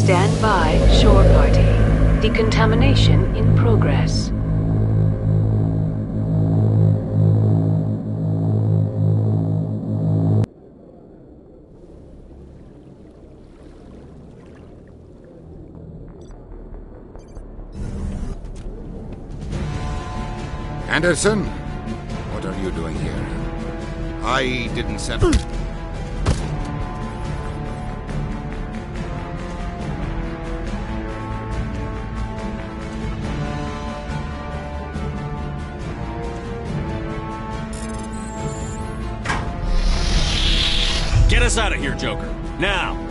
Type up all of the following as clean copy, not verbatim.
Stand by, shore party. Decontamination in progress. Anderson? What are you doing here? I didn't send... Get us out of here, Joker. Now!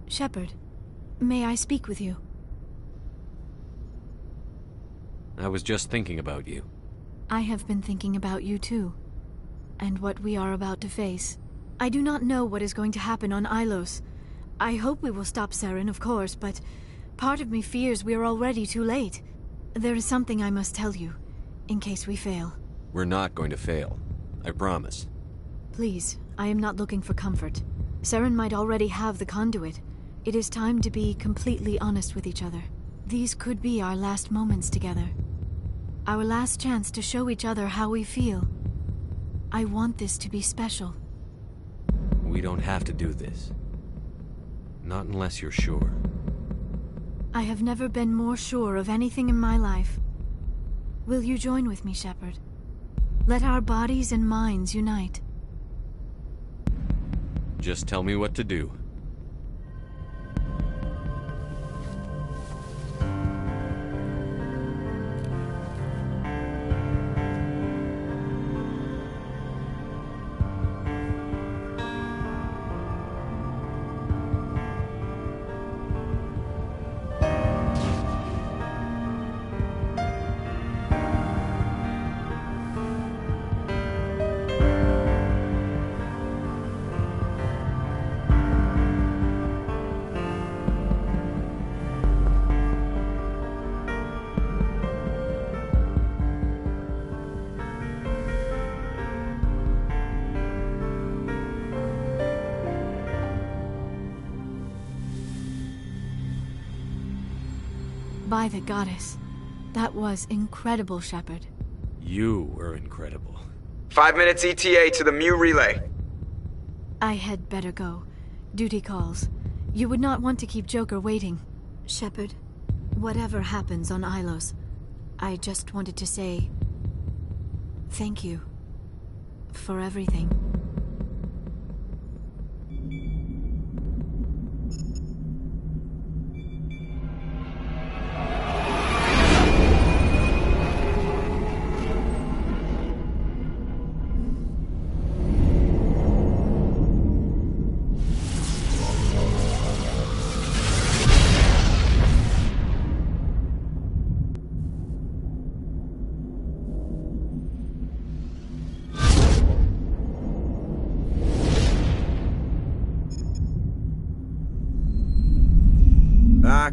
Shepard, may I speak with you? I was just thinking about you. I have been thinking about you too, and what we are about to face. I do not know what is going to happen on Ilos. I hope we will stop Saren, of course, but part of me fears we are already too late. There is something I must tell you, in case we fail. We're not going to fail. I promise. Please, I am not looking for comfort. Saren might already have the conduit. It is time to be completely honest with each other. These could be our last moments together. Our last chance to show each other how we feel. I want this to be special. We don't have to do this. Not unless you're sure. I have never been more sure of anything in my life. Will you join with me, Shepard? Let our bodies and minds unite. Just tell me what to do. By the goddess. That was incredible, Shepard. You were incredible. 5 minutes ETA to the Mu relay. I had better go. Duty calls. You would not want to keep Joker waiting. Shepard, whatever happens on Ilos, I just wanted to say... thank you. For everything.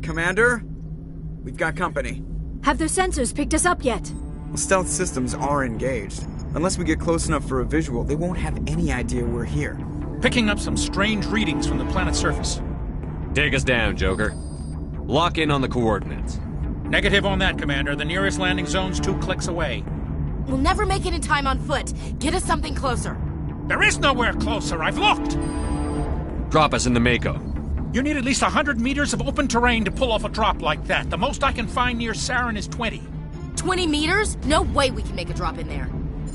Commander? We've got company. Have their sensors picked us up yet? Well, stealth systems are engaged. Unless we get close enough for a visual, they won't have any idea we're here. Picking up some strange readings from the planet's surface. Take us down, Joker. Lock in on the coordinates. Negative on that, Commander. The nearest landing zone's 2 clicks away. We'll never make it in time on foot. Get us something closer. There is nowhere closer. I've looked. Drop us in the Mako. You need at least 100 meters of open terrain to pull off a drop like that. The most I can find near Saren is 20. 20 meters? No way we can make a drop in there.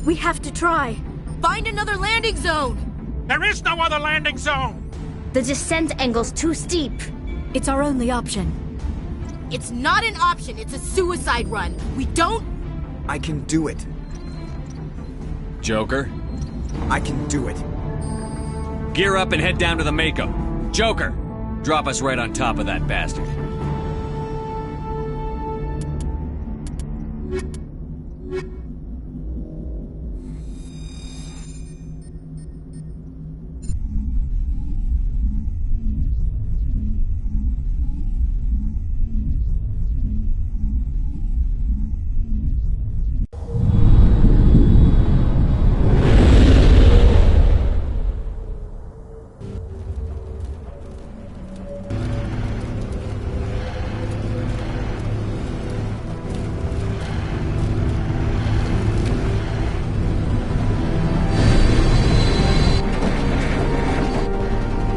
We have to try. Find another landing zone! There is no other landing zone! The descent angle's too steep. It's our only option. It's not an option, it's a suicide run. We don't... I can do it. Joker, I can do it. gear up and head down to the Mako. Joker, drop us right on top of that bastard.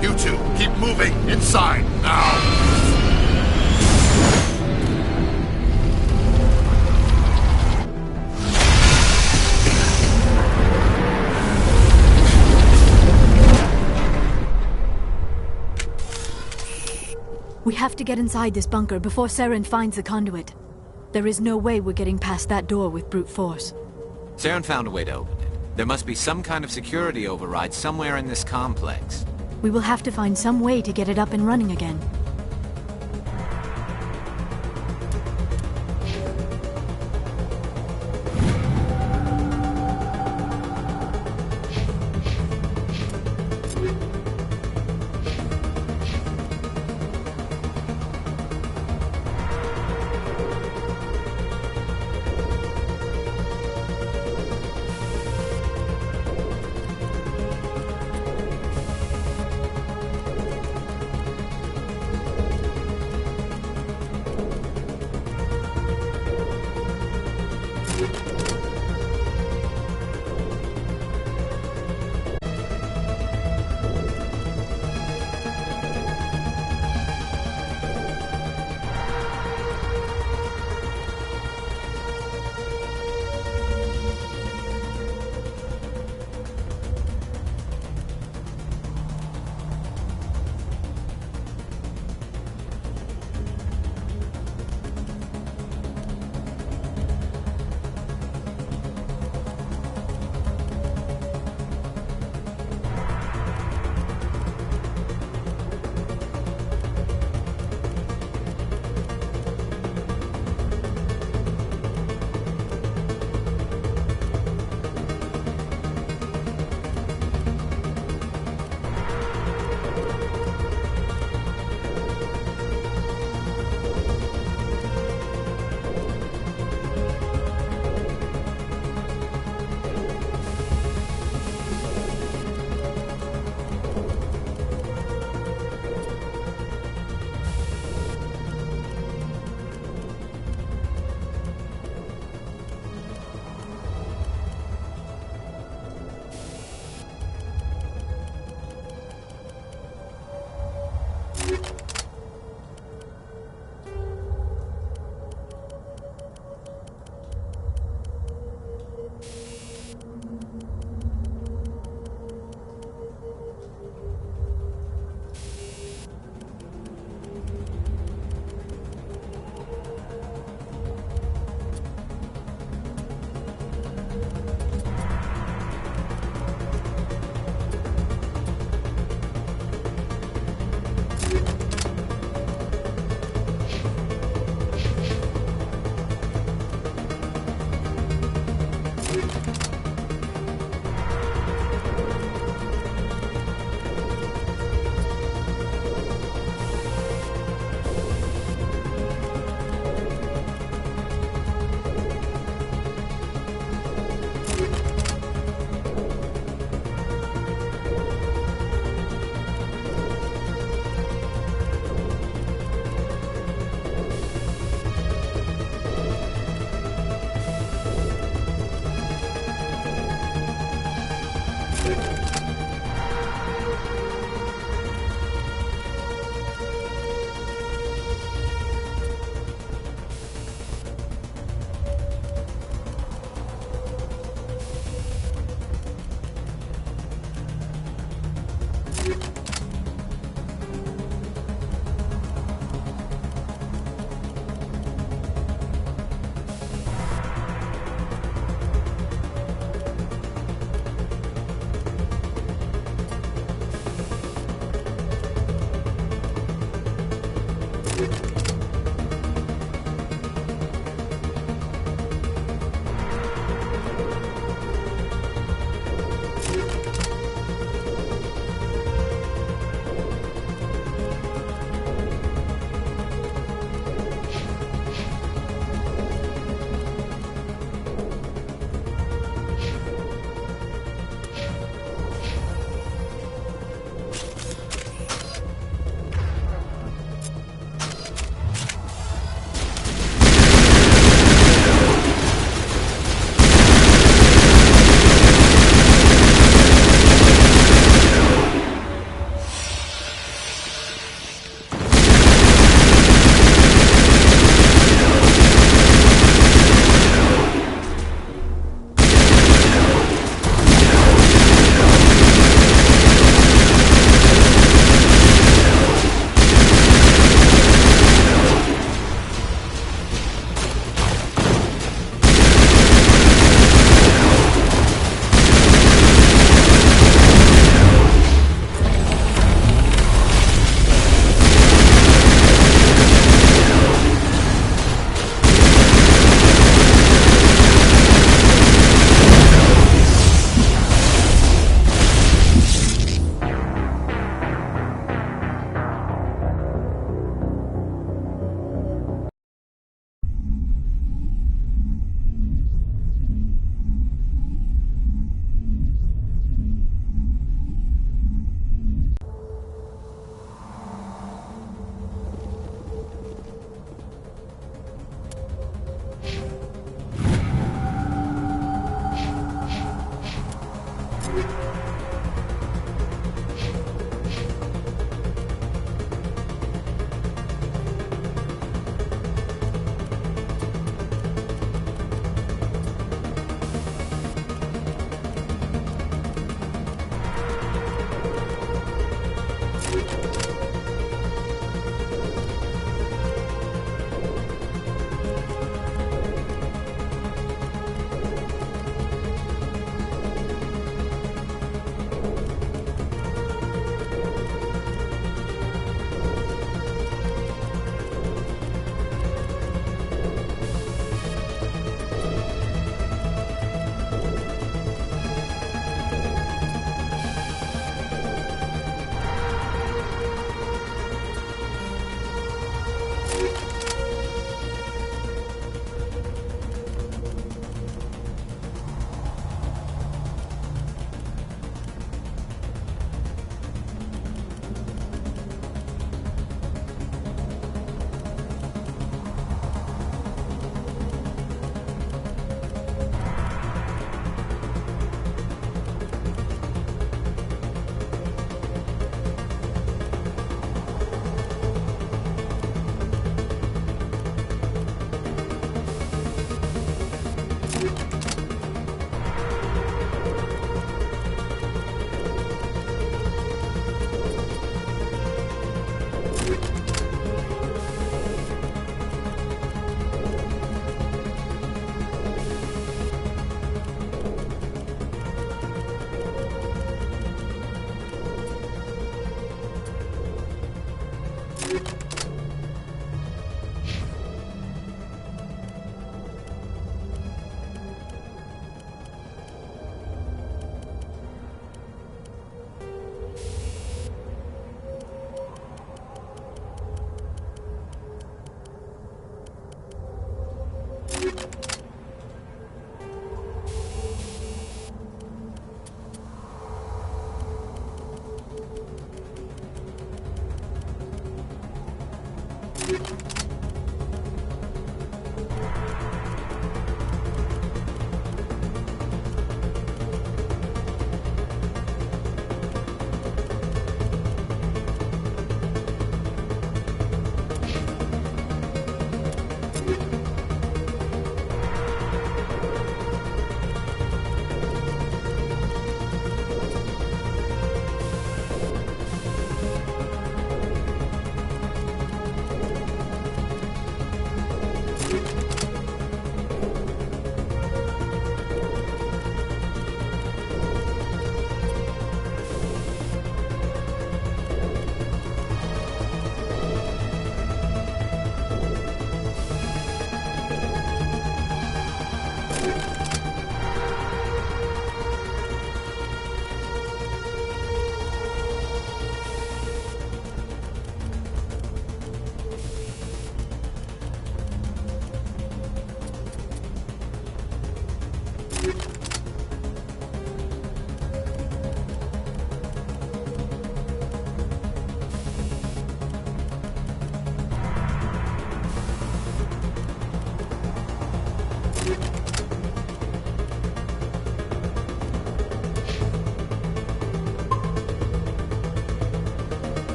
You two, keep moving inside now. We have to get inside this bunker before Saren finds the conduit. There is no way we're getting past that door with brute force. Saren found a way to open it. There must be some kind of security override somewhere in this complex. We will have to find some way to get it up and running again.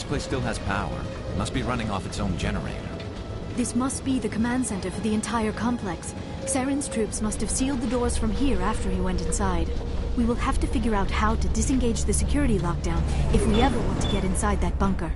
place still has power. It must be running off its own generator. This must be the command center for the entire complex. Saren's troops must have sealed the doors from here after he went inside. We will have to figure out how to disengage the security lockdown if we ever want to get inside that bunker.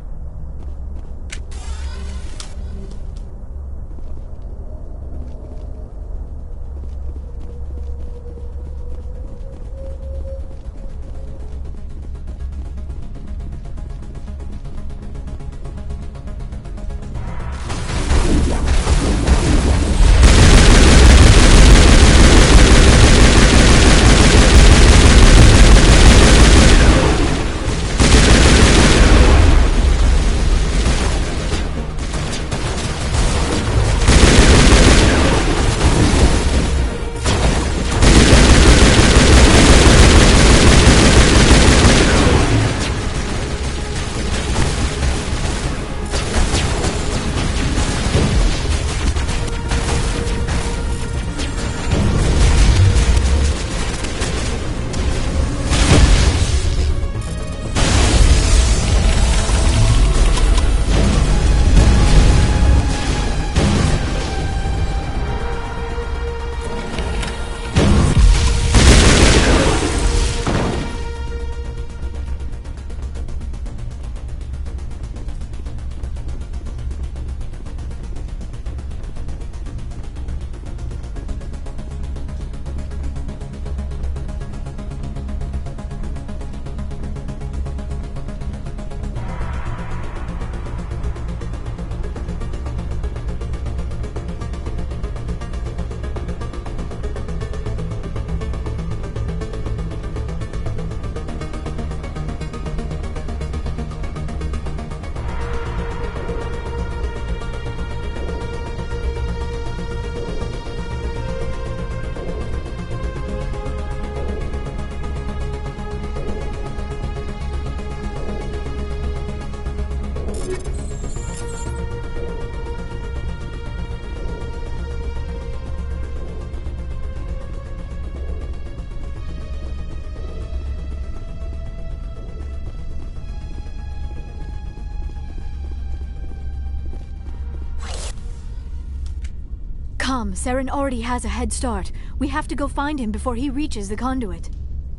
Come, Saren already has a head start. We have to go find him before he reaches the conduit.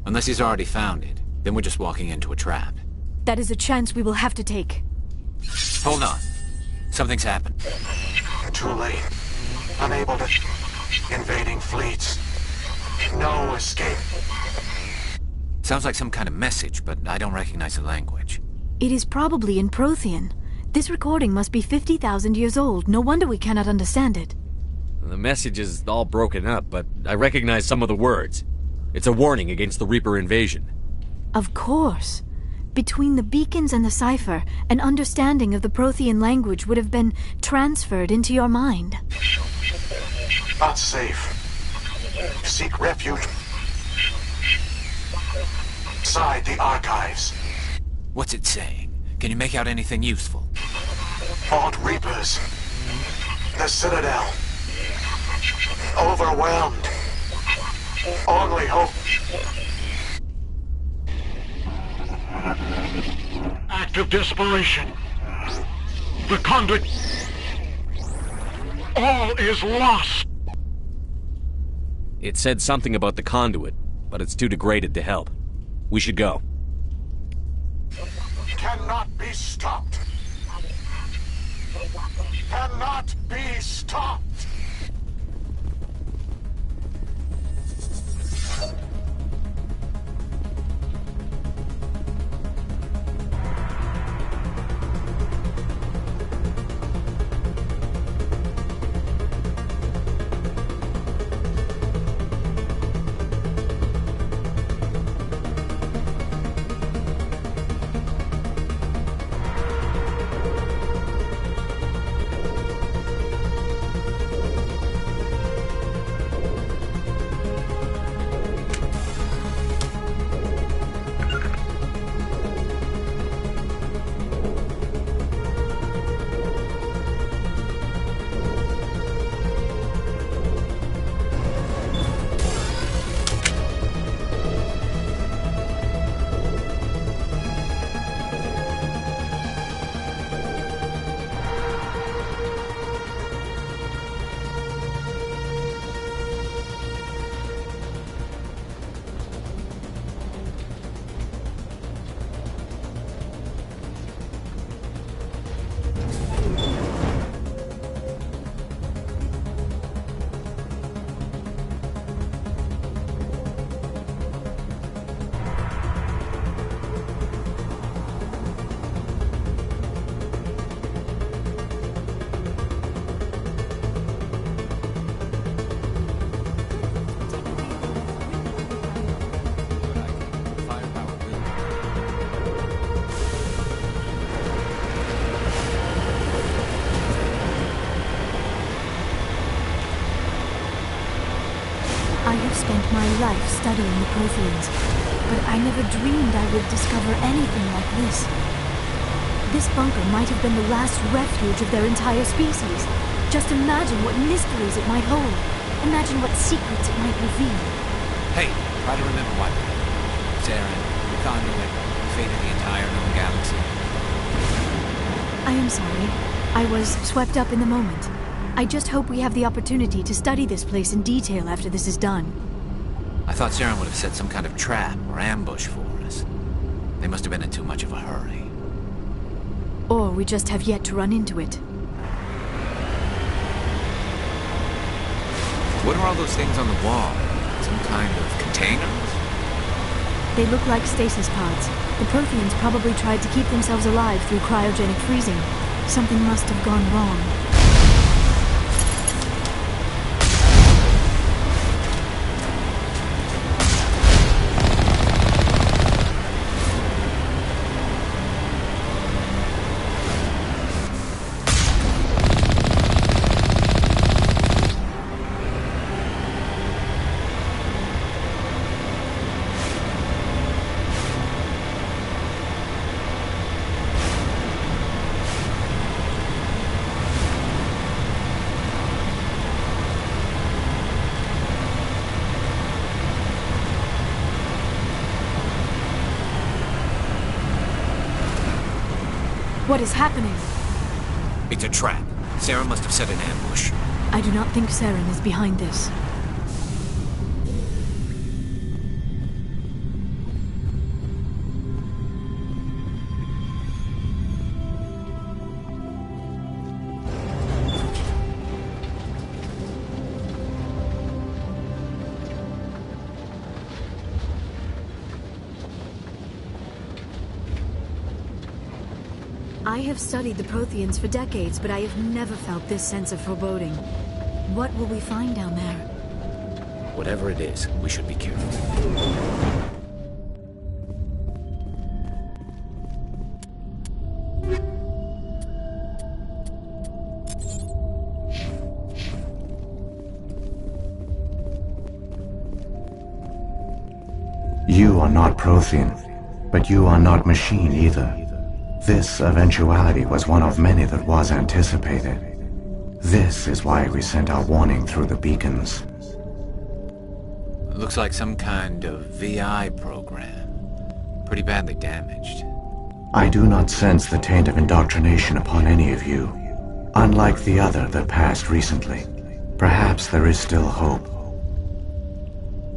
Unless he's already found it, then we're just walking into a trap. That is a chance we will have to take. Hold on. Something's happened. Too late. Unable to... Invading fleets. No escape. Sounds like some kind of message, but I don't recognize the language. It is probably in Prothean. This recording must be 50,000 years old. No wonder we cannot understand it. The message is all broken up, but I recognize some of the words. It's a warning against the Reaper invasion. Of course. Between the beacons and the cipher, an understanding of the Prothean language would have been transferred into your mind. Not safe. Seek refuge inside the archives. What's it saying? Can you make out anything useful? Fought Reapers. The Citadel. Overwhelmed. Only hope. Act of desperation. The conduit. All is lost. It said something about the conduit, but it's too degraded to help. We should go. Cannot be stopped. Cannot be stopped. I have spent my life studying the Protheans, but I never dreamed I would discover anything like this. This bunker might have been the last refuge of their entire species. Just imagine what mysteries it might hold. Imagine what secrets it might reveal. Hey, try to remember what? Saren, the conduit, the fate of the entire known galaxy. I am sorry. I was swept up in the moment. I just hope we have the opportunity to study this place in detail after this is done. I thought Saren would have set some kind of trap or ambush for us. They must have been in too much of a hurry. Or we just have yet to run into it. What are all those things on the wall? Some kind of containers? They look like stasis pods. The Protheans probably tried to keep themselves alive through cryogenic freezing. Something must have gone wrong. What is happening? It's a trap. Saren must have set an ambush. I do not think Saren is behind this. I have studied the Protheans for decades, but I have never felt this sense of foreboding. What will we find down there? Whatever it is, we should be careful. You are not Prothean, but you are not machine either. This eventuality was one of many that was anticipated. This is why we sent our warning through the beacons. It looks like some kind of VI program. Pretty badly damaged. I do not sense the taint of indoctrination upon any of you. Unlike the other that passed recently. Perhaps there is still hope.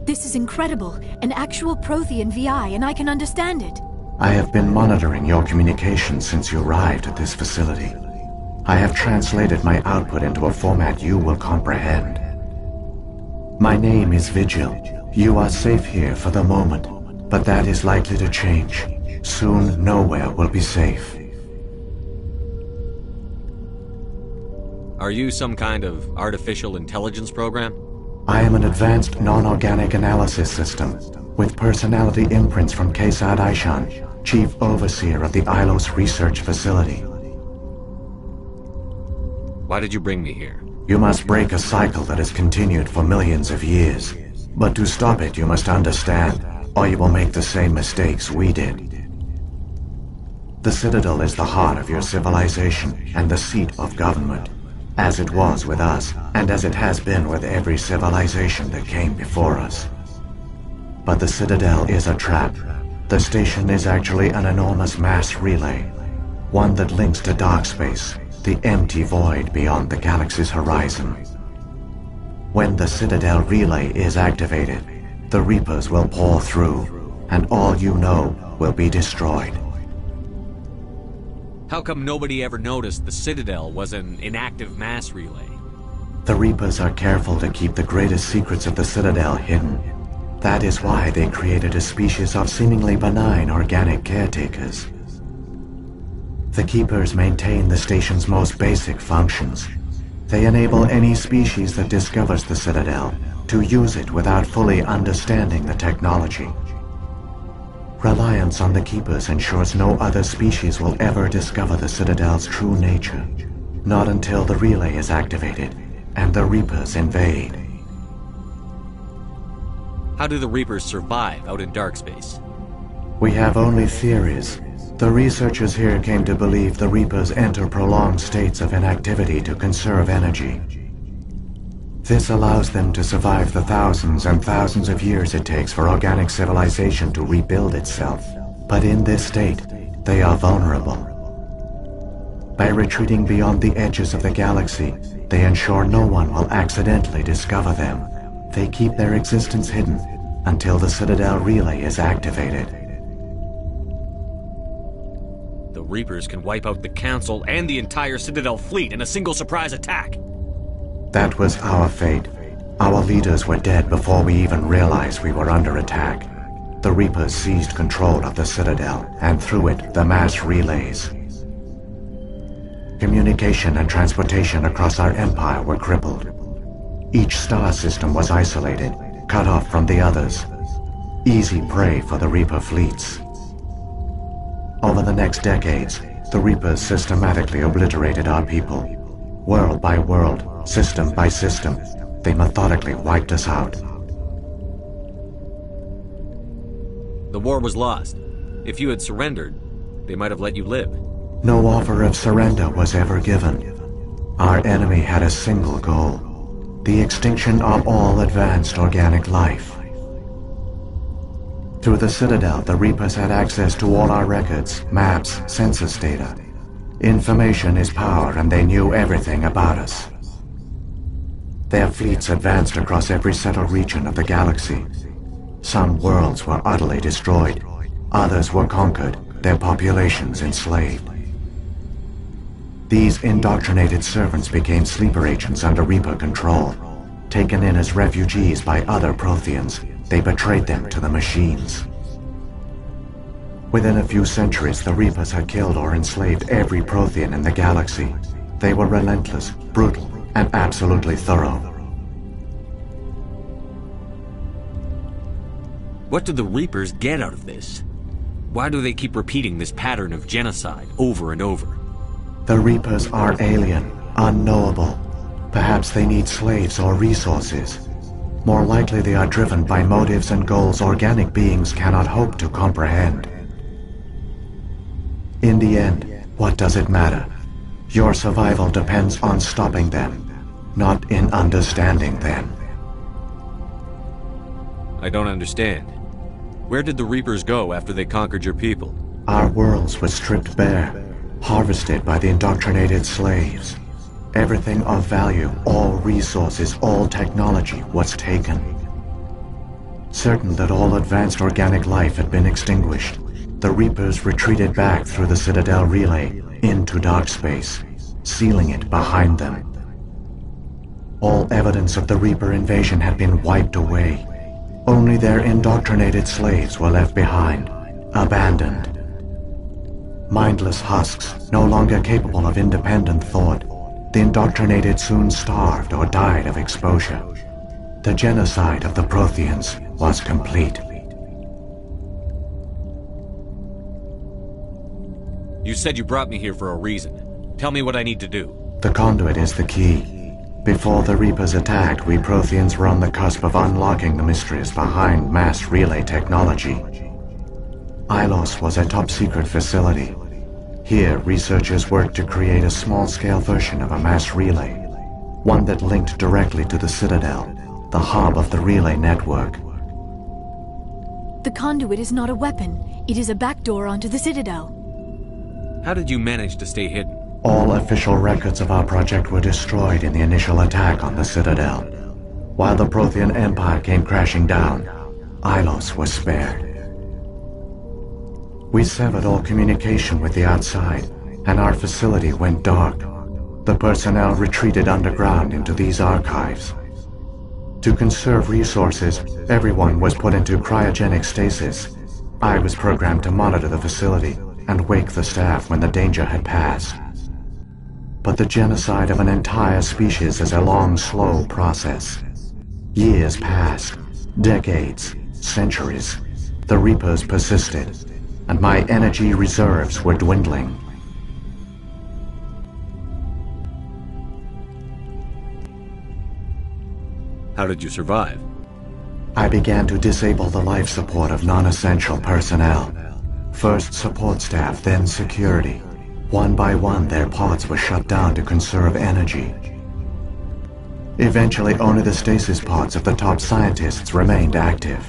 This is incredible. An actual Prothean VI, and I can understand it. I have been monitoring your communications since you arrived at this facility. I have translated my output into a format you will comprehend. My name is Vigil. You are safe here for the moment, but that is likely to change. Soon, nowhere will be safe. Are you some kind of artificial intelligence program? I am an advanced non-organic analysis system, with personality imprints from Kesad Aishan, Chief Overseer of the Ilos Research Facility. Why did you bring me here? You must break a cycle that has continued for millions of years. But to stop it, you must understand, or you will make the same mistakes we did. The Citadel is the heart of your civilization and the seat of government, as it was with us, and as it has been with every civilization that came before us. But the Citadel is a trap. The station is actually an enormous mass relay, one that links to dark space, the empty void beyond the galaxy's horizon. When the Citadel relay is activated, the Reapers will pour through, and all you know will be destroyed. How come nobody ever noticed the Citadel was an inactive mass relay? The Reapers are careful to keep the greatest secrets of the Citadel hidden. That is why they created a species of seemingly benign organic caretakers. The Keepers maintain the station's most basic functions. They enable any species that discovers the Citadel to use it without fully understanding the technology. Reliance on the Keepers ensures no other species will ever discover the Citadel's true nature. Not until the relay is activated and the Reapers invade. How do the Reapers survive out in dark space? We have only theories. The researchers here came to believe the Reapers enter prolonged states of inactivity to conserve energy. This allows them to survive the thousands and thousands of years it takes for organic civilization to rebuild itself. But in this state, they are vulnerable. By retreating beyond the edges of the galaxy, they ensure no one will accidentally discover them. They keep their existence hidden until the Citadel relay is activated. The Reapers can wipe out the Council and the entire Citadel fleet in a single surprise attack. That was our fate. Our leaders were dead before we even realized we were under attack. The Reapers seized control of the Citadel, and through it, the mass relays. Communication and transportation across our empire were crippled. Each star system was isolated, cut off from the others. Easy prey for the Reaper fleets. Over the next decades, the Reapers systematically obliterated our people. World by world, system by system, they methodically wiped us out. The war was lost. If you had surrendered, they might have let you live. No offer of surrender was ever given. Our enemy had a single goal: the extinction of all advanced organic life. Through the Citadel, the Reapers had access to all our records, maps, census data. Information is power, and they knew everything about us. Their fleets advanced across every settled region of the galaxy. Some worlds were utterly destroyed. Others were conquered, their populations enslaved. These indoctrinated servants became sleeper agents under Reaper control. Taken in as refugees by other Protheans, they betrayed them to the machines. Within a few centuries, the Reapers had killed or enslaved every Prothean in the galaxy. They were relentless, brutal, and absolutely thorough. What do the Reapers get out of this? Why do they keep repeating this pattern of genocide over and over? The Reapers are alien, unknowable. Perhaps they need slaves or resources. More likely they are driven by motives and goals organic beings cannot hope to comprehend. In the end, what does it matter? Your survival depends on stopping them, not in understanding them. I don't understand. Where did the Reapers go after they conquered your people? Our worlds were stripped bare, harvested by the indoctrinated slaves. Everything of value, all resources, all technology was taken. Certain that all advanced organic life had been extinguished, the Reapers retreated back through the Citadel relay into dark space, sealing it behind them. All evidence of the Reaper invasion had been wiped away. Only their indoctrinated slaves were left behind, abandoned. Mindless husks, no longer capable of independent thought, the indoctrinated soon starved or died of exposure. The genocide of the Protheans was complete. You said you brought me here for a reason. Tell me what I need to do. The conduit is the key. Before the Reapers attacked, we Protheans were on the cusp of unlocking the mysteries behind mass relay technology. Ilos was a top-secret facility. Here, researchers worked to create a small-scale version of a mass relay, one that linked directly to the Citadel, the hub of the relay network. The conduit is not a weapon. It is a backdoor onto the Citadel. How did you manage to stay hidden? All official records of our project were destroyed in the initial attack on the Citadel. While the Prothean Empire came crashing down, Ilos was spared. We severed all communication with the outside, and our facility went dark. The personnel retreated underground into these archives. To conserve resources, everyone was put into cryogenic stasis. I was programmed to monitor the facility and wake the staff when the danger had passed. But the genocide of an entire species is a long, slow process. Years passed, decades, centuries. The Reapers persisted, and my energy reserves were dwindling. How did you survive? I began to disable the life support of non-essential personnel. First support staff, then security. One by one, their pods were shut down to conserve energy. Eventually, only the stasis pods of the top scientists remained active.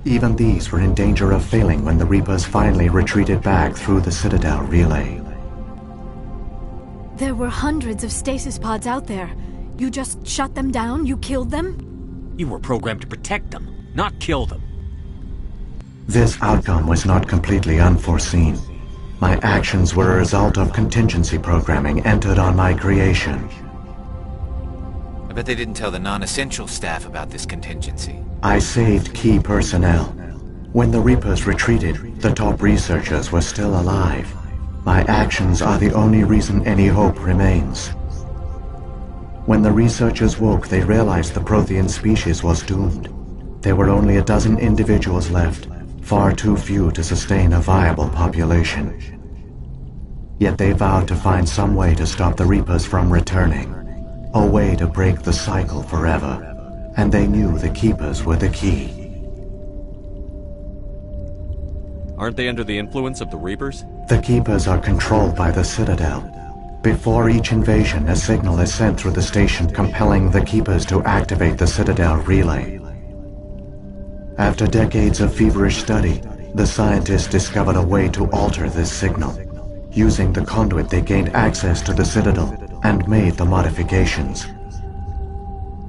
Even these were in danger of failing when the Reapers finally retreated back through the Citadel relay. There were hundreds of stasis pods out there. You just shut them down? You killed them? You were programmed to protect them, not kill them. This outcome was not completely unforeseen. My actions were a result of contingency programming entered on my creation. I bet they didn't tell the non-essential staff about this contingency. I saved key personnel. When the Reapers retreated, the top researchers were still alive. My actions are the only reason any hope remains. When the researchers woke, they realized the Prothean species was doomed. There were only a dozen individuals left, far too few to sustain a viable population. Yet they vowed to find some way to stop the Reapers from returning, a way to break the cycle forever, and they knew the Keepers were the key. Aren't they under the influence of the Reapers? The Keepers are controlled by the Citadel. Before each invasion, a signal is sent through the station compelling the Keepers to activate the Citadel relay. After decades of feverish study, the scientists discovered a way to alter this signal. Using the conduit, they gained access to the Citadel and made the modifications.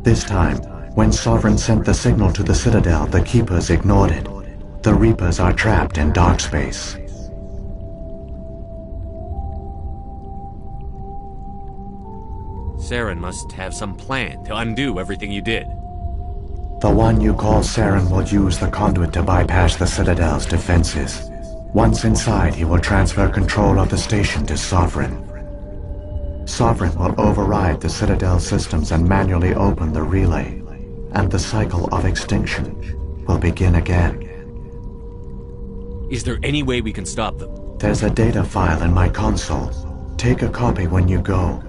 This time, when Sovereign sent the signal to the Citadel, the Keepers ignored it. The Reapers are trapped in dark space. Saren must have some plan to undo everything you did. The one you call Saren will use the conduit to bypass the Citadel's defenses. Once inside, he will transfer control of the station to Sovereign. Sovereign will override the Citadel systems and manually open the relay, and the cycle of extinction will begin again. Is there any way we can stop them? There's a data file in my console. Take a copy when you go.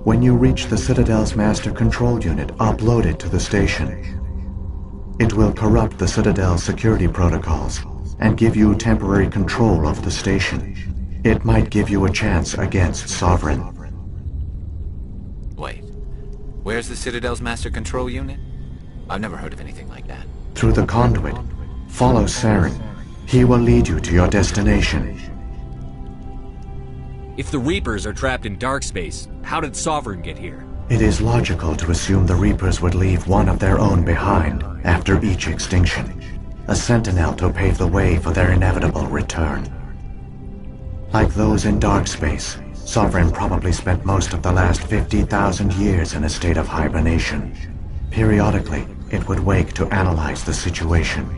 When you reach the Citadel's master control unit, upload it to the station. It will corrupt the Citadel's security protocols and give you temporary control of the station. It might give you a chance against Sovereign. Wait, where's the Citadel's master control unit? I've never heard of anything like that. Through the conduit, follow Saren. He will lead you to your destination. If the Reapers are trapped in dark space, how did Sovereign get here? It is logical to assume the Reapers would leave one of their own behind after each extinction, a sentinel to pave the way for their inevitable return. Like those in dark space, Sovereign probably spent most of the last 50,000 years in a state of hibernation. Periodically, it would wake to analyze the situation.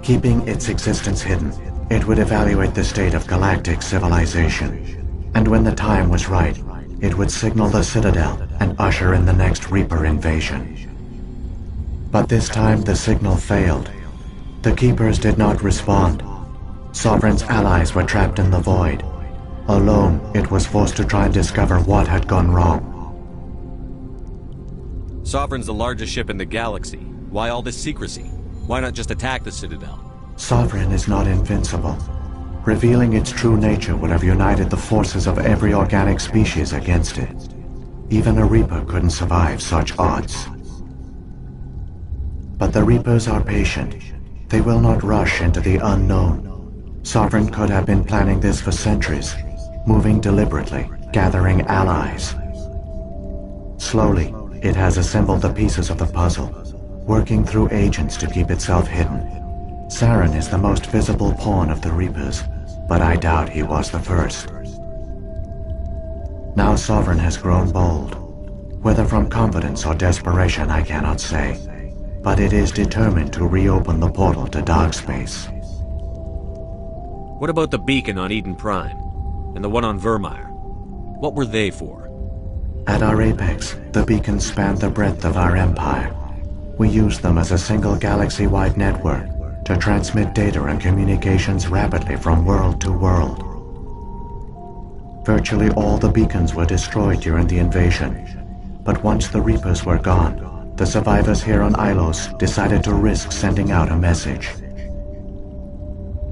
Keeping its existence hidden, it would evaluate the state of galactic civilization, and when the time was right, it would signal the Citadel and usher in the next Reaper invasion. But this time the signal failed. The Keepers did not respond. Sovereign's allies were trapped in the void. Alone, it was forced to try and discover what had gone wrong. Sovereign's the largest ship in the galaxy. Why all this secrecy? Why not just attack the Citadel? Sovereign is not invincible. Revealing its true nature would have united the forces of every organic species against it. Even a Reaper couldn't survive such odds. But the Reapers are patient. They will not rush into the unknown. Sovereign could have been planning this for centuries, moving deliberately, gathering allies. Slowly, it has assembled the pieces of the puzzle, working through agents to keep itself hidden. Saren is the most visible pawn of the Reapers, but I doubt he was the first. Now Sovereign has grown bold. Whether from confidence or desperation, I cannot say. But it is determined to reopen the portal to dark space. What about the beacon on Eden Prime? And the one on Vermeer? What were they for? At our apex, the beacons spanned the breadth of our empire. We used them as a single galaxy-wide network to transmit data and communications rapidly from world to world. Virtually all the beacons were destroyed during the invasion, but once the Reapers were gone, the survivors here on Ilos decided to risk sending out a message.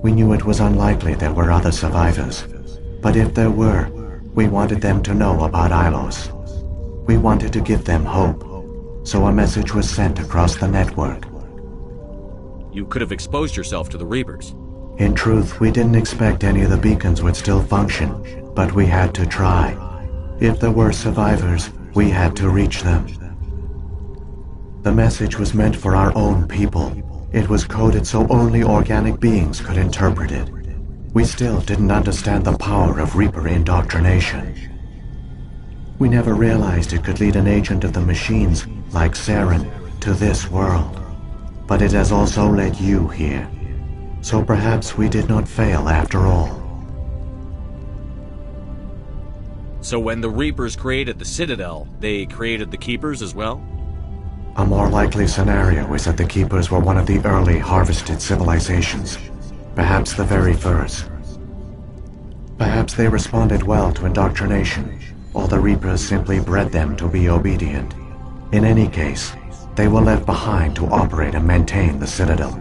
We knew it was unlikely there were other survivors, but if there were, we wanted them to know about Ilos. We wanted to give them hope, so a message was sent across the network. You could have exposed yourself to the Reapers. In truth, we didn't expect any of the beacons would still function, but we had to try. If there were survivors, we had to reach them. The message was meant for our own people. It was coded so only organic beings could interpret it. We still didn't understand the power of Reaper indoctrination. We never realized it could lead an agent of the machines, like Saren, to this world. But it has also led you here. So perhaps we did not fail after all. So when the Reapers created the Citadel, they created the Keepers as well? A more likely scenario is that the Keepers were one of the early harvested civilizations. Perhaps the very first. Perhaps they responded well to indoctrination, or the Reapers simply bred them to be obedient. In any case, they were left behind to operate and maintain the Citadel.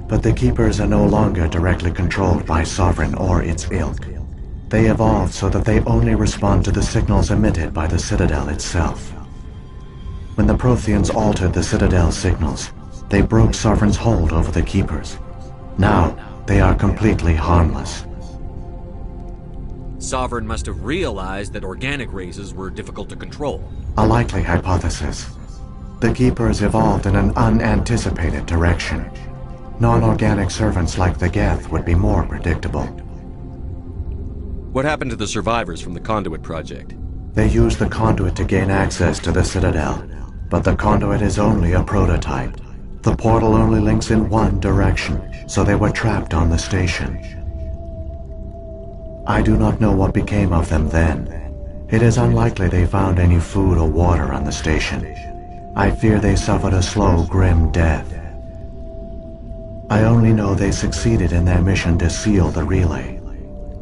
But the Keepers are no longer directly controlled by Sovereign or its ilk. They evolved so that they only respond to the signals emitted by the Citadel itself. When the Protheans altered the Citadel's signals, they broke Sovereign's hold over the Keepers. Now, they are completely harmless. Sovereign must have realized that organic races were difficult to control. A likely hypothesis. The Keepers evolved in an unanticipated direction. Non-organic servants like the Geth would be more predictable. What happened to the survivors from the Conduit project? They used the Conduit to gain access to the Citadel, but the Conduit is only a prototype. The portal only links in one direction, so they were trapped on the station. I do not know what became of them then. It is unlikely they found any food or water on the station. I fear they suffered a slow, grim death. I only know they succeeded in their mission to seal the relay.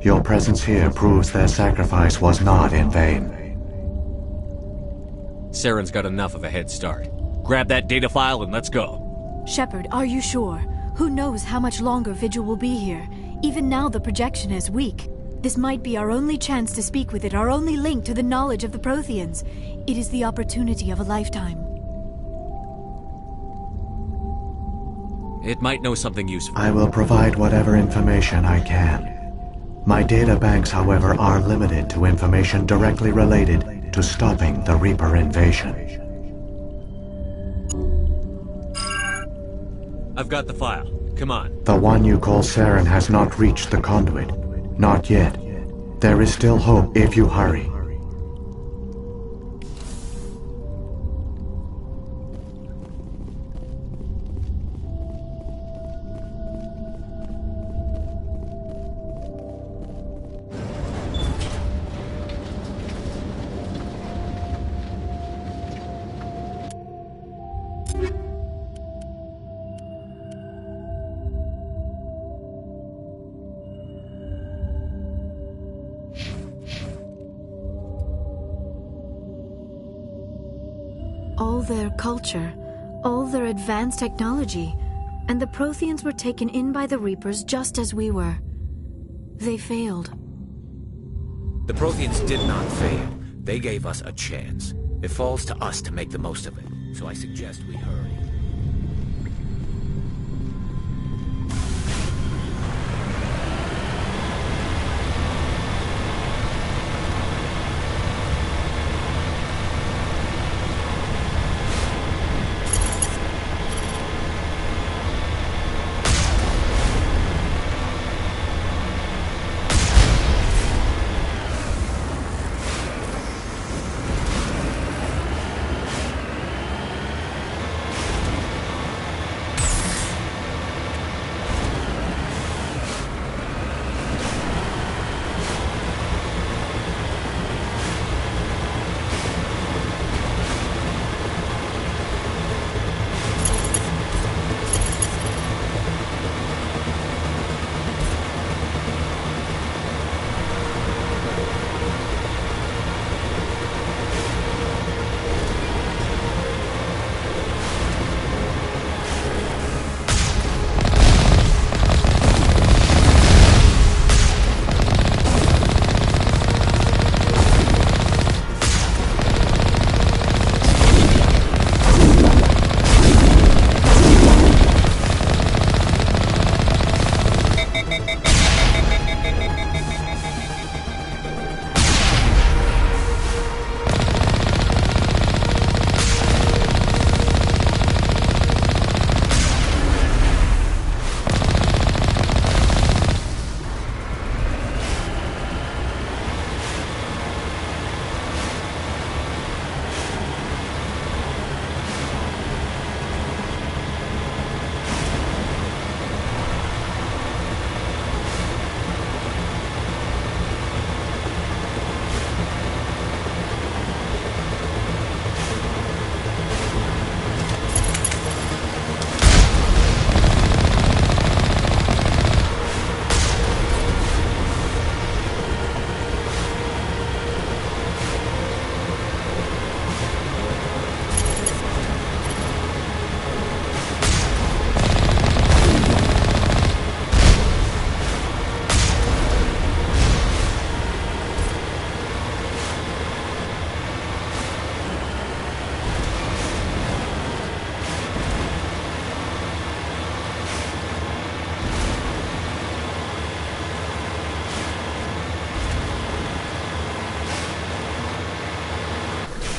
Your presence here proves their sacrifice was not in vain. Saren's got enough of a head start. Grab that data file and let's go. Shepard, are you sure? Who knows how much longer Vigil will be here? Even now the projection is weak. This might be our only chance to speak with it, our only link to the knowledge of the Protheans. It is the opportunity of a lifetime. It might know something useful. I will provide whatever information I can. My data banks, however, are limited to information directly related to stopping the Reaper invasion. I've got the file. Come on. The one you call Saren has not reached the Conduit. Not yet. There is still hope if you hurry. All their culture, all their advanced technology, and the Protheans were taken in by the Reapers just as we were. They failed. The Protheans did not fail. They gave us a chance. It falls to us to make the most of it, so I suggest we hurry.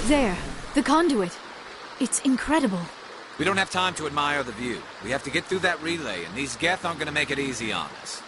There, the conduit. It's incredible. We don't have time to admire the view. We have to get through that relay, and these Geth aren't gonna make it easy on us.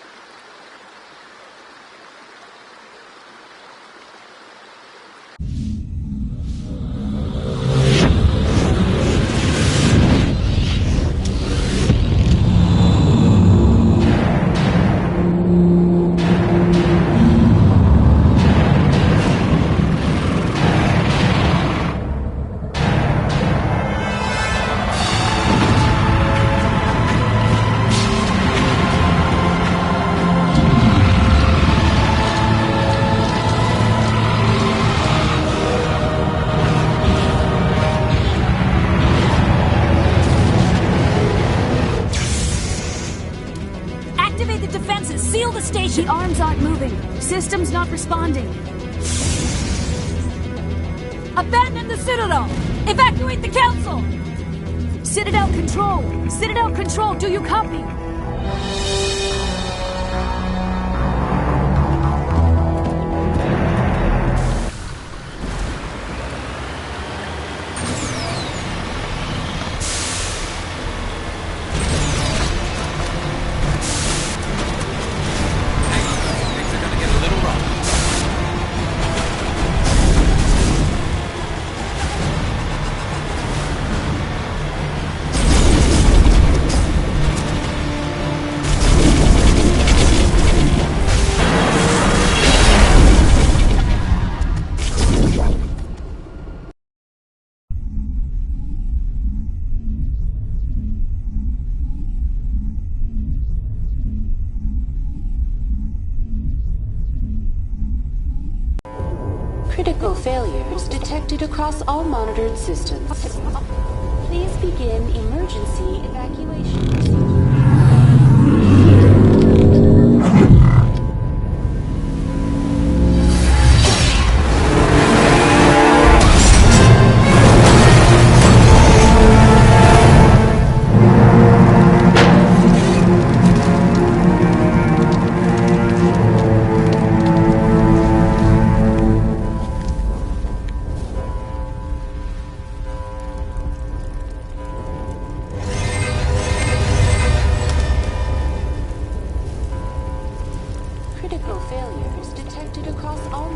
The arms aren't moving. System's not responding. Abandon the Citadel! Evacuate the Council! Citadel Control! Citadel Control, do you copy? Critical failures detected across all monitored systems. Please begin emergency evacuation procedure. Critical failures detected across all.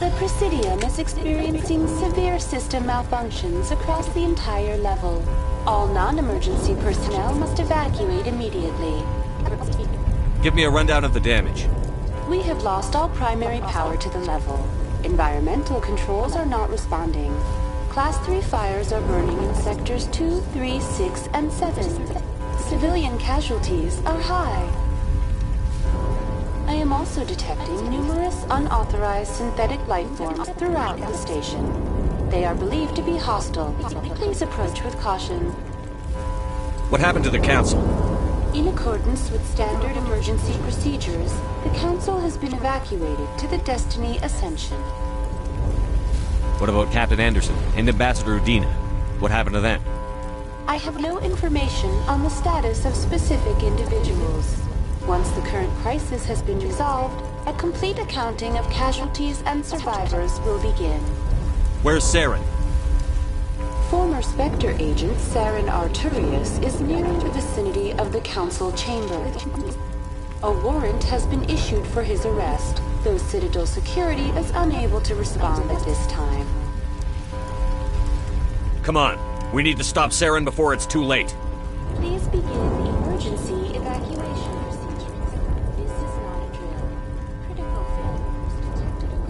The Presidium is experiencing severe system malfunctions across the entire level. All non-emergency personnel must evacuate immediately. Give me a rundown of the damage. We have lost all primary power to the level. Environmental controls are not responding. Class 3 fires are burning in sectors 2, 3, 6, and 7. Civilian casualties are high. I am also detecting numerous unauthorized synthetic life forms throughout the station. They are believed to be hostile. Please approach with caution. What happened to the Council? In accordance with standard emergency procedures, the Council has been evacuated to the Destiny Ascension. What about Captain Anderson and Ambassador Udina? What happened to them? I have no information on the status of specific individuals. Once the current crisis has been resolved, a complete accounting of casualties and survivors will begin. Where's Saren? Former Spectre agent Saren Arturius is nearing the vicinity of the Council chamber. A warrant has been issued for his arrest, though Citadel security is unable to respond at this time. Come on, we need to stop Saren before it's too late. Please begin emergency evacuation procedures. This is not a drill. Critical failures detected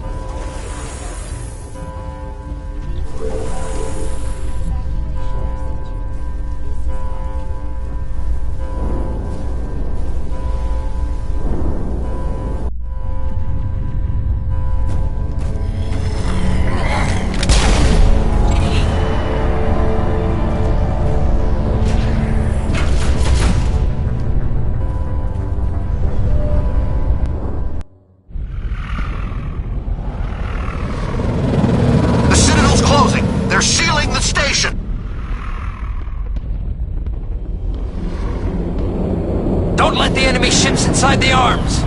Don't let the enemy ships inside the arms!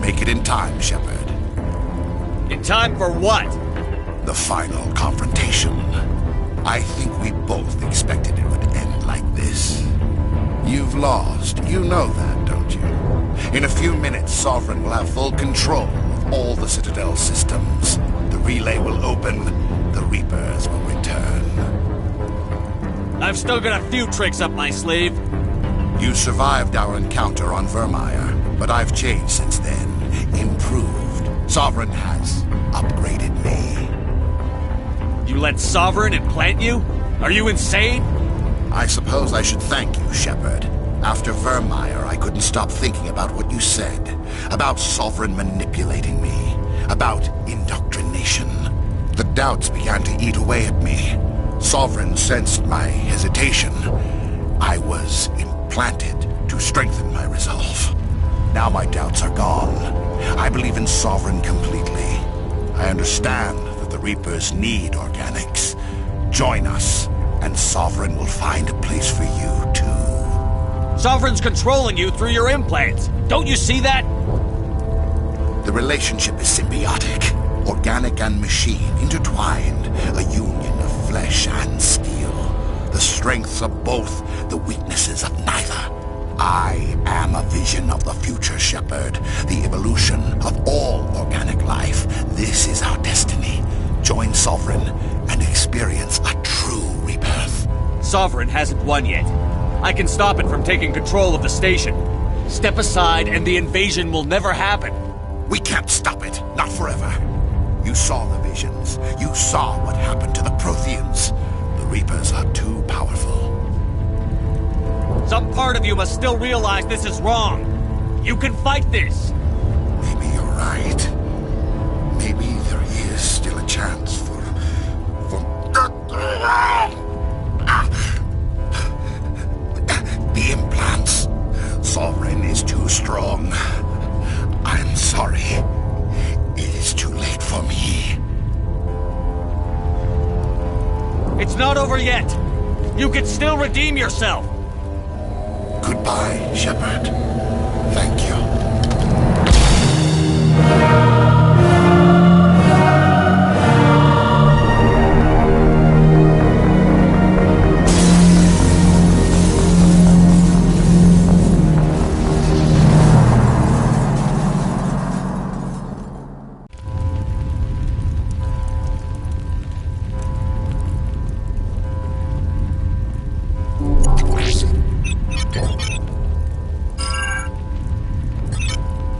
make it in time, Shepard. In time for what? The final confrontation. I think we both expected it would end like this. You've lost. You know that, don't you? In a few minutes, Sovereign will have full control of all the Citadel systems. The relay will open. The Reapers will return. I've still got a few tricks up my sleeve. You survived our encounter on Vermeer, but I've changed since then. Improved. Sovereign has upgraded me. You let Sovereign implant you? Are you insane? I suppose I should thank you, Shepard. After Vermeer, I couldn't stop thinking about what you said. About Sovereign manipulating me. About indoctrination. The doubts began to eat away at me. Sovereign sensed my hesitation. I was implanted to strengthen my resolve. Now my doubts are gone. I believe in Sovereign completely. I understand that the Reapers need organics. Join us, and Sovereign will find a place for you, too. Sovereign's controlling you through your implants. Don't you see that? The relationship is symbiotic. Organic and machine, intertwined. A union of flesh and steel. The strengths of both, the weaknesses of neither. I am a vision of the future, Shepard. The evolution of all organic life. This is our destiny. Join Sovereign and experience a true rebirth. Sovereign hasn't won yet. I can stop it from taking control of the station. Step aside and the invasion will never happen. We can't stop it. Not forever. You saw the visions. You saw what happened to the Protheans. The Reapers are too powerful. Some part of you must still realize this is wrong. You can fight this. Maybe you're right. Maybe there is still a chance for... The implants. Sovereign is too strong. I'm sorry. It is too late for me. It's not over yet. You can still redeem yourself. Goodbye, Shepard. Thank you.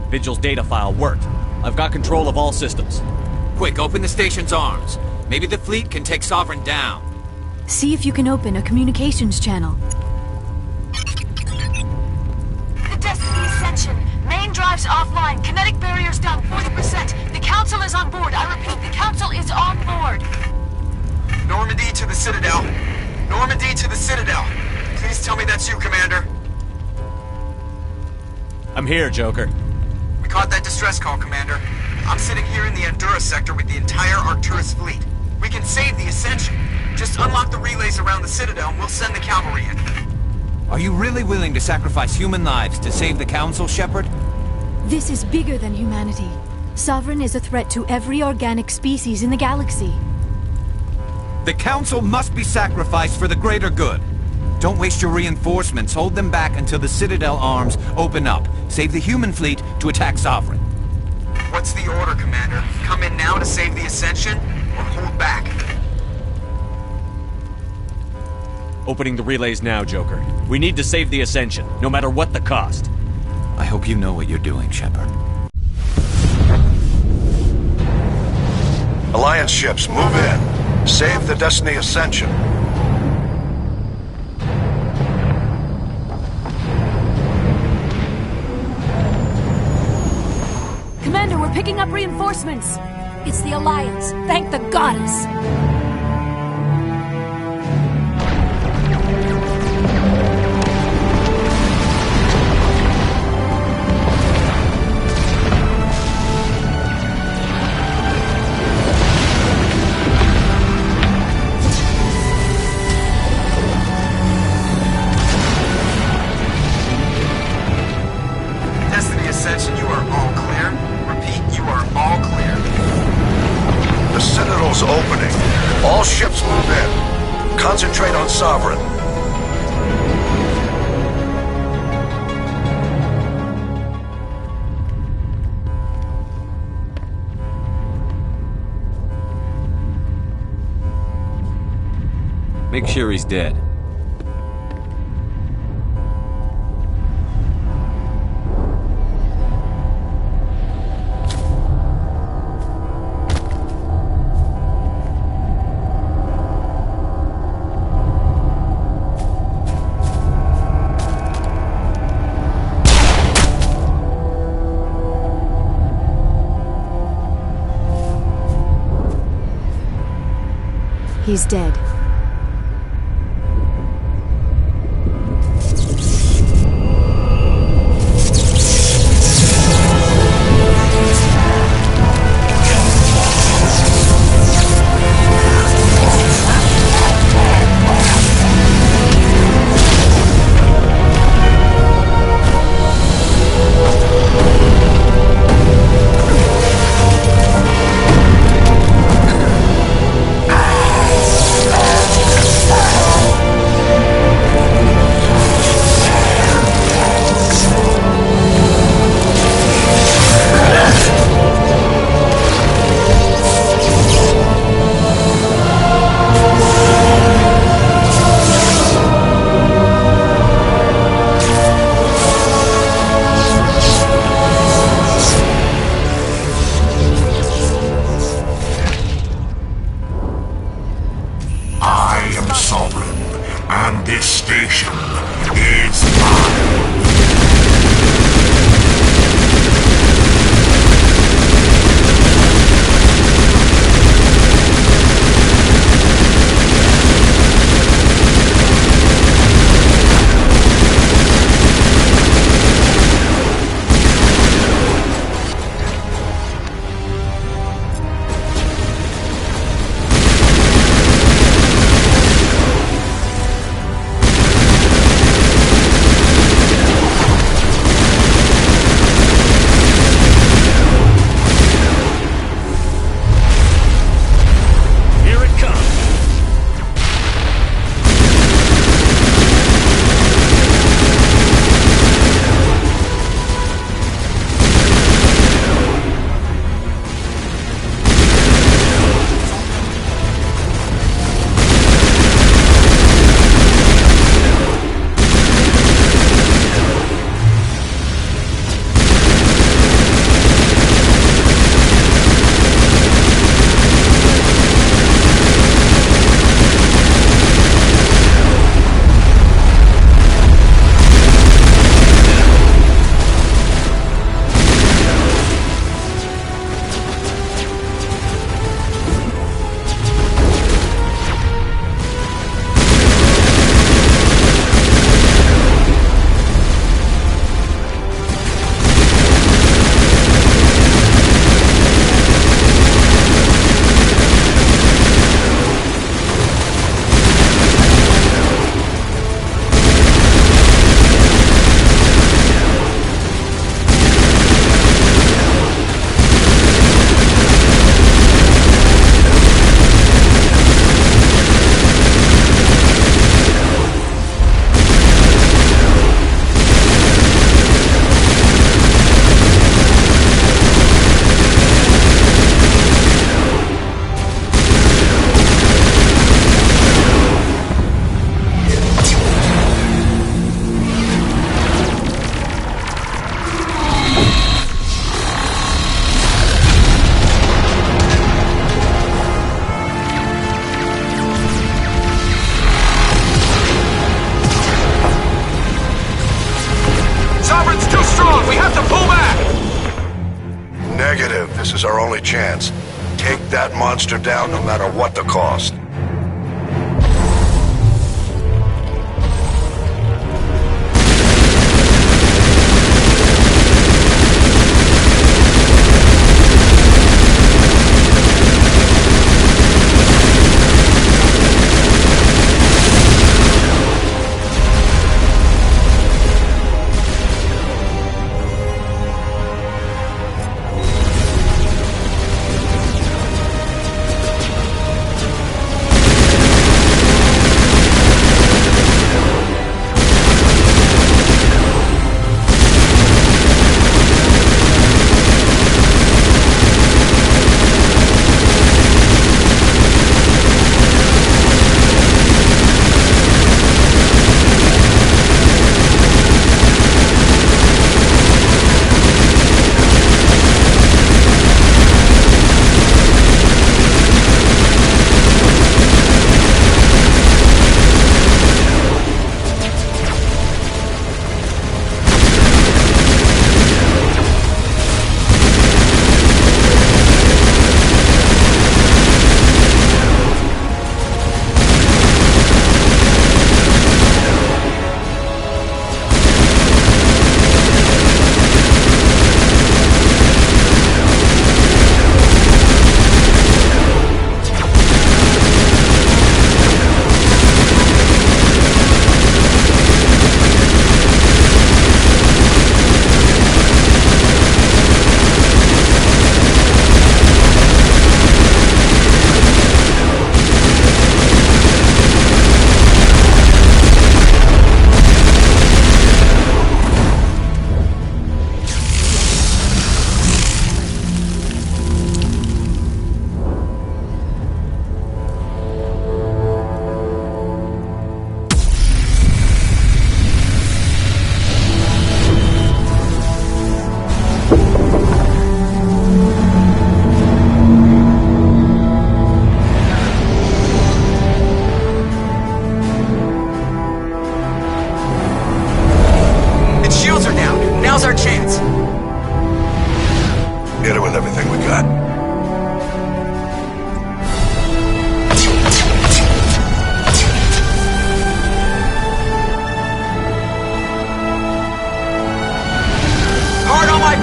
Vigil's data file worked. I've got control of all systems. Quick, open the station's arms. Maybe the fleet can take Sovereign down. See if you can open a communications channel. The Destiny Ascension. Main drives offline. Kinetic barriers down 40%. The Council is on board. I repeat, the Council is on board. Normandy to the Citadel. Normandy to the Citadel. Please tell me that's you, Commander. I'm here, Joker. We caught that distress call, Commander. I'm sitting here in the Endura sector with the entire Arcturus fleet. We can save the Ascension. Just unlock the relays around the Citadel and we'll send the cavalry in. Are you really willing to sacrifice human lives to save the Council, Shepard? This is bigger than humanity. Sovereign is a threat to every organic species in the galaxy. The Council must be sacrificed for the greater good. Don't waste your reinforcements. Hold them back until the Citadel arms open up. Save the human fleet to attack Sovereign. What's the order, Commander? Come in now to save the Ascension, or hold back? Opening the relays now, Joker. We need to save the Ascension, no matter what the cost. I hope you know what you're doing, Shepard. Alliance ships, move in. Save the Destiny Ascension. Commander, we're picking up reinforcements. It's the Alliance. Thank the goddess. Destiny Ascension, you are all clear. Sovereign. Make sure he's dead. He's dead. This is our only chance. Take that monster down no matter what the cost.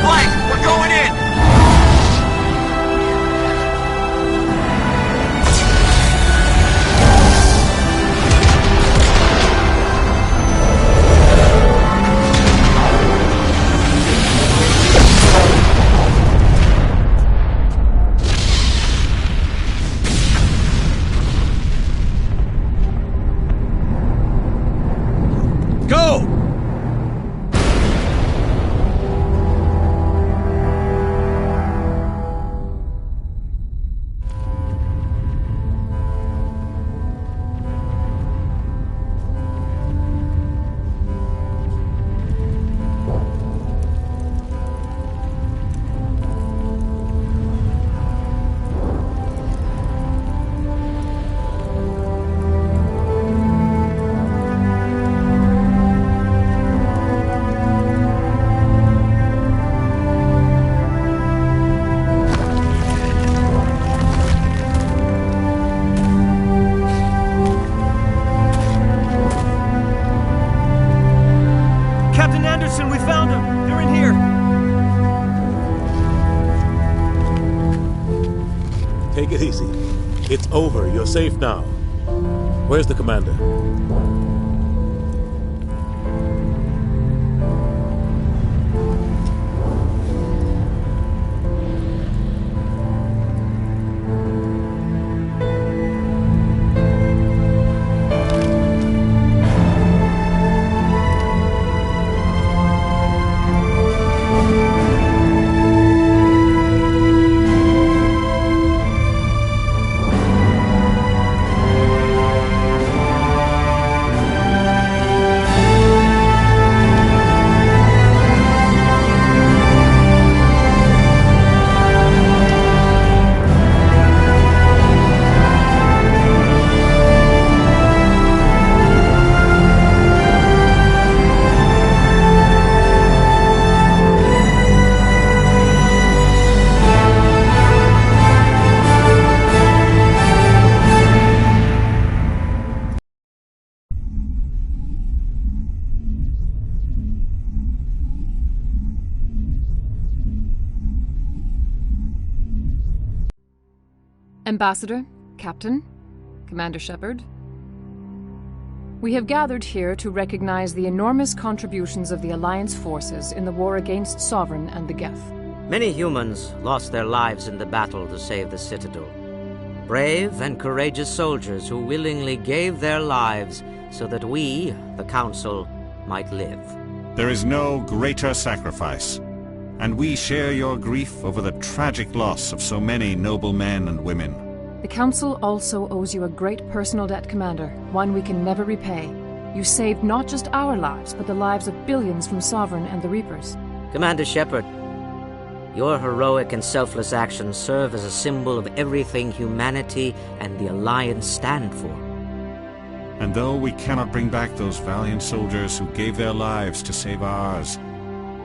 flank! We're going in! Take it easy. It's over. You're safe now. Where's the commander? Ambassador, Captain, Commander Shepard, we have gathered here to recognize the enormous contributions of the Alliance forces in the war against Sovereign and the Geth. Many humans lost their lives in the battle to save the Citadel. Brave and courageous soldiers who willingly gave their lives so that we, the Council, might live. There is no greater sacrifice, and we share your grief over the tragic loss of so many noble men and women. The Council also owes you a great personal debt, Commander, one we can never repay. You saved not just our lives, but the lives of billions from Sovereign and the Reapers. Commander Shepard, your heroic and selfless actions serve as a symbol of everything humanity and the Alliance stand for. And though we cannot bring back those valiant soldiers who gave their lives to save ours,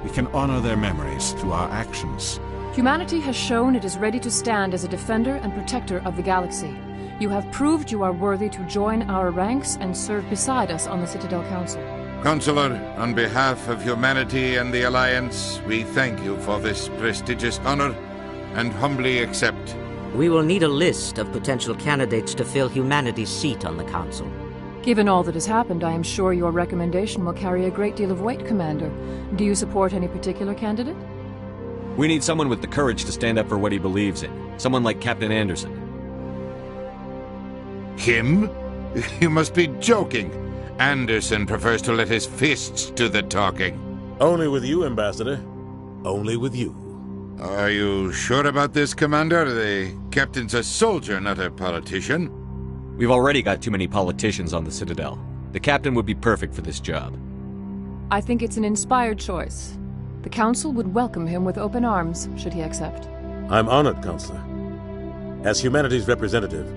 we can honor their memories through our actions. Humanity has shown it is ready to stand as a defender and protector of the galaxy. You have proved you are worthy to join our ranks and serve beside us on the Citadel Council. Counselor, on behalf of humanity and the Alliance, we thank you for this prestigious honor and humbly accept. We will need a list of potential candidates to fill humanity's seat on the Council. Given all that has happened, I am sure your recommendation will carry a great deal of weight, Commander. Do you support any particular candidate? We need someone with the courage to stand up for what he believes in. Someone like Captain Anderson. Him? You must be joking. Anderson prefers to let his fists do the talking. Only with you, Ambassador. Only with you. Are you sure about this, Commander? The captain's a soldier, not a politician. We've already got too many politicians on the Citadel. The captain would be perfect for this job. I think it's an inspired choice. The Council would welcome him with open arms, should he accept. I'm honored, Counselor. As humanity's representative,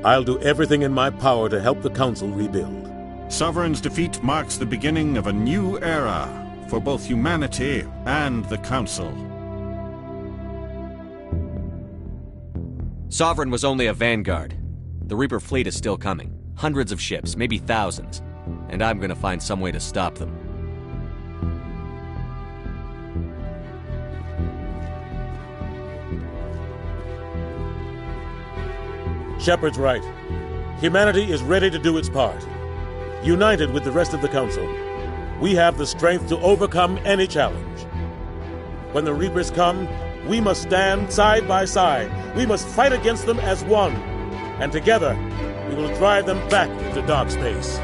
I'll do everything in my power to help the Council rebuild. Sovereign's defeat marks the beginning of a new era for both humanity and the Council. Sovereign was only a vanguard. The Reaper fleet is still coming. Hundreds of ships, maybe thousands. And I'm gonna find some way to stop them. Shepard's right. Humanity is ready to do its part. United with the rest of the Council, we have the strength to overcome any challenge. When the Reapers come, we must stand side by side. We must fight against them as one. And together, we will drive them back into dark space.